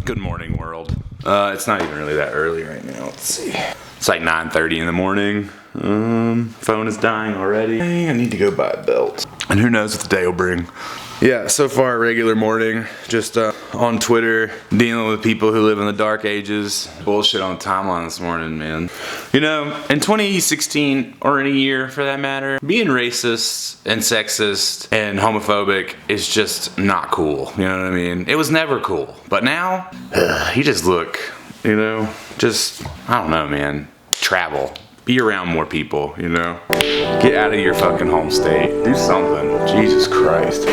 Good morning, world. It's not even really that early right now. Let's see. It's like 9:30 in the morning. Phone is dying already. I need to go buy a belt. And who knows what the day will bring. Yeah, so far regular morning. Just on Twitter, dealing with people who live in the dark ages. Bullshit on the timeline this morning, man. You know, in 2016, or any year for that matter, being racist and sexist and homophobic is just not cool. You know what I mean? It was never cool. But now, you just look, you know, just, I don't know, man. Travel. Be around more people, you know? Get out of your fucking home state. Do something. Jesus Christ.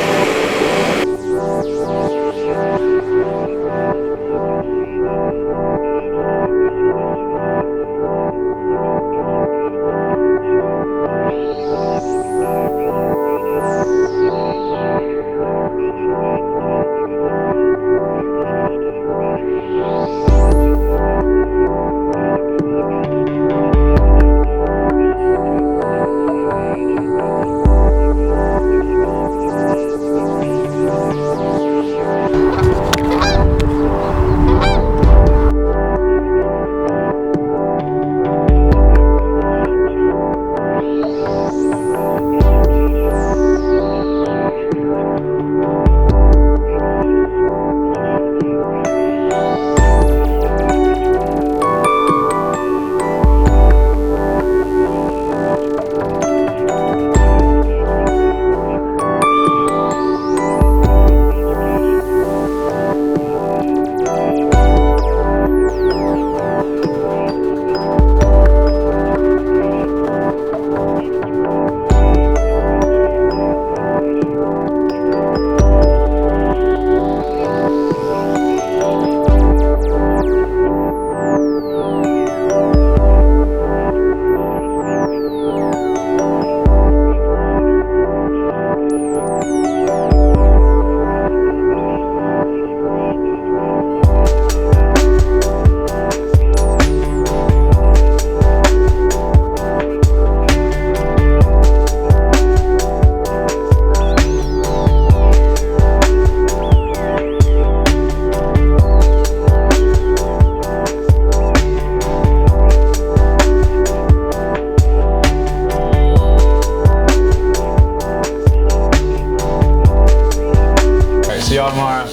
See y'all tomorrow.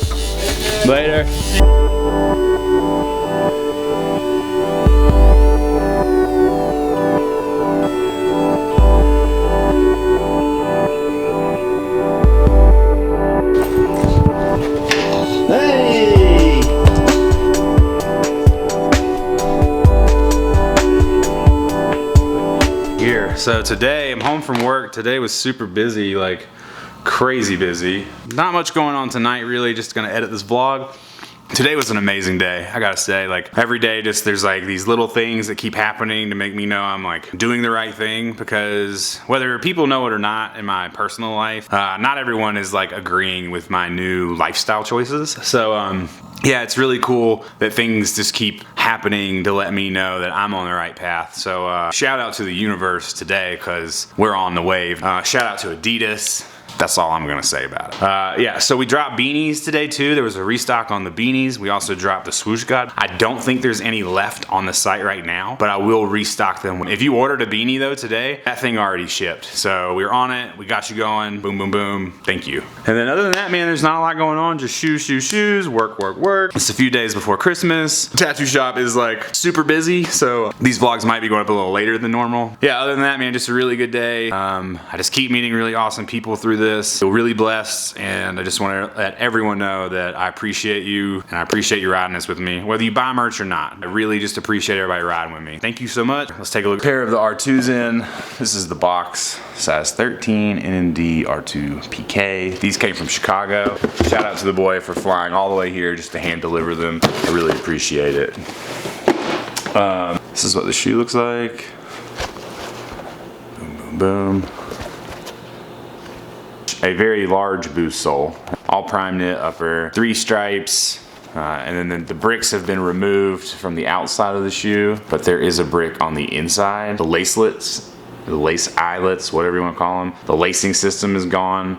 Later. Hey! Here, so today I'm home from work. Today was super busy, like crazy busy. Not much going on tonight really, just gonna edit this vlog. Today was an amazing day, I gotta say. Like every day just there's like these little things that keep happening to make me know I'm like doing the right thing, because whether people know it or not in my personal life, not everyone is like agreeing with my new lifestyle choices. So yeah, it's really cool that things just keep happening to let me know that I'm on the right path. So shout out to the universe today, because we're on the wave. Shout out to Adidas. That's all I'm gonna say about it. Yeah, so we dropped beanies today too. There was a restock on the beanies. We also dropped the BoostGOD. I don't think there's any left on the site right now, but I will restock them. If you ordered a beanie though today, that thing already shipped. So we're on it, we got you going, boom, boom, boom, thank you. And then other than that, man, there's not a lot going on, just shoes, shoes, shoes, work, work, work. It's a few days before Christmas. Tattoo shop is like super busy, so these vlogs might be going up a little later than normal. Yeah, other than that, man, just a really good day. I just keep meeting really awesome people through this. Feel really blessed, and I just want to let everyone know that I appreciate you, and I appreciate you riding this with me, whether you buy merch or not. I really just appreciate everybody riding with me. Thank you so much. Let's take a look. Pair of the R2s in. This is the box, size 13 NMD R2 PK. These came from Chicago. Shout out to the boy for flying all the way here just to hand deliver them. I really appreciate it. This is what the shoe looks like. Boom, boom, boom. A very large boost sole, all prime knit upper, 3 stripes, and then the bricks have been removed from the outside of the shoe, but there is a brick on the inside. The lacelets, the lace eyelets, whatever you want to call them, the lacing system is gone.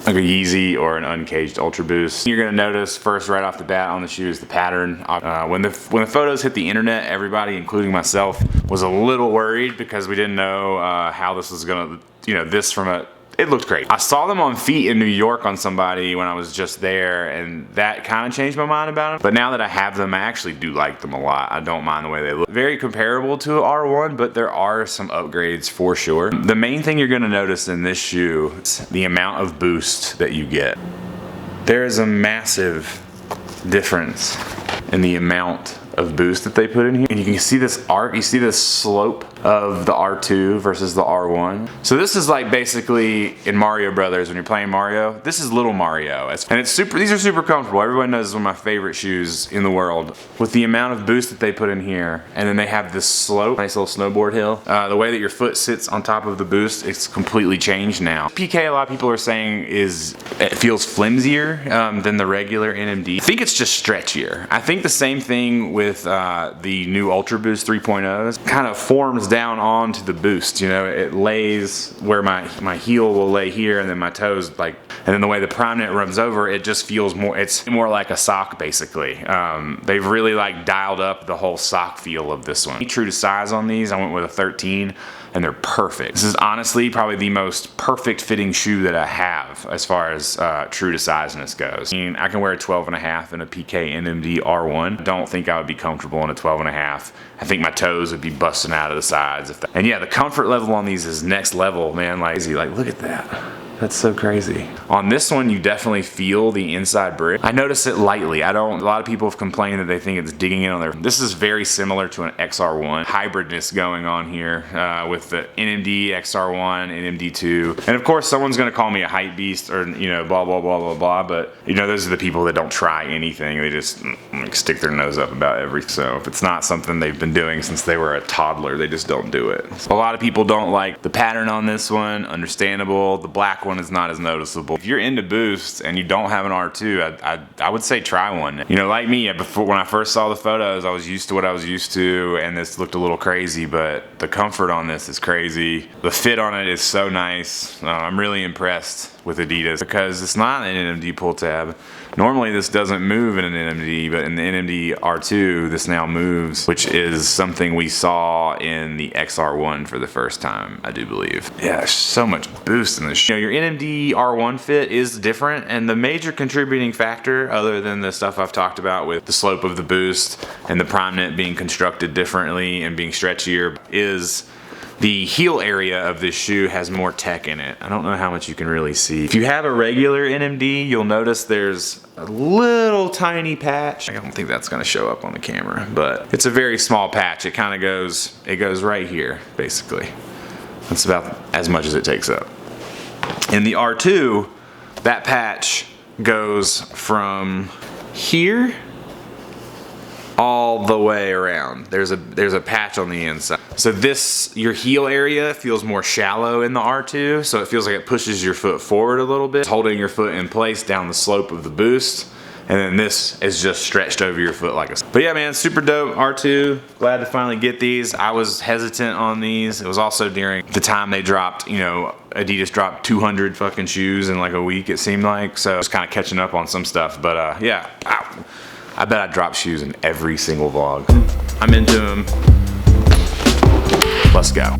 like a Yeezy or an uncaged Ultra Boost. You're gonna notice first right off the bat on the shoes the pattern. When the photos hit the internet, everybody, including myself, was a little worried because we didn't know how this was gonna, this from a. It looked great. I saw them on feet in New York on somebody when I was just there, and that kind of changed my mind about them. But now that I have them, I actually do like them a lot. I don't mind the way they look. Very comparable to an R1, but there are some upgrades for sure. The main thing you're gonna notice in this shoe is the amount of boost that you get. There is a massive difference in the amount of boost that they put in here. And you can see this arc, you see this slope of the R2 versus the R1. So this is like basically in Mario Brothers when you're playing Mario, this is little Mario. And it's super, these are super comfortable. Everyone knows it's one of my favorite shoes in the world. With the amount of boost that they put in here, and then they have this slope, nice little snowboard hill. The way that your foot sits on top of the boost, it's completely changed now. PK, a lot of people are saying it feels flimsier than the regular NMD. I think it's just stretchier. I think the same thing with the new Ultra Boost 3.0s. Kind of forms down onto the boost, it lays where my heel will lay here, and then my toes and then the way the prime knit runs over, it just feels more, it's more like a sock basically. They've really dialed up the whole sock feel of this one. True to size on these, I went with a 13. And they're perfect. This is honestly probably the most perfect fitting shoe that I have as far as true to sizeness goes. I mean, I can wear a 12.5 in a PK NMD R1. Don't think I would be comfortable in a 12.5. I think my toes would be busting out of the sides. And yeah, the comfort level on these is next level, man. Look at that. That's so crazy. On this one, you definitely feel the inside brick. I notice it lightly. A lot of people have complained that they think it's digging in on there. This is very similar to an XR1. Hybridness going on here with the NMD, XR1, NMD2. And of course, someone's gonna call me a hype beast or, blah, blah, blah, blah, blah. But, those are the people that don't try anything. They just stick their nose up about everything. So if it's not something they've been doing since they were a toddler, they just don't do it. So a lot of people don't like the pattern on this one. Understandable. The black one is not as noticeable. If you're into boosts and you don't have an R2, I would say try one. Like me, when I first saw the photos, I was used to what I was used to, and this looked a little crazy, but the comfort on this is crazy. The fit on it is so nice. I'm really impressed with Adidas because it's not an NMD pull tab. Normally this doesn't move in an NMD, but in the NMD R2 this now moves, which is something we saw in the XR1 for the first time, I do believe. Yeah, there's so much boost in this. Your NMD R1 fit is different, and the major contributing factor, other than the stuff I've talked about with the slope of the boost and the prime knit being constructed differently and being stretchier, is the heel area of this shoe has more tech in it. I don't know how much you can really see. If you have a regular NMD, you'll notice there's a little tiny patch. I don't think that's gonna show up on the camera, but it's a very small patch. It goes right here, basically. That's about as much as it takes up. In the R2, that patch goes from here all the way around. There's a patch on the inside. So your heel area feels more shallow in the R2, so it feels like it pushes your foot forward a little bit. It's holding your foot in place down the slope of the boost, and then this is just stretched over your foot like a... But yeah, man, super dope R2. Glad to finally get these. I was hesitant on these. It was also during the time they dropped, Adidas dropped 200 fucking shoes in like a week, it seemed like. So I was kind of catching up on some stuff, but yeah. I bet I drop shoes in every single vlog. I'm into them. Let's go.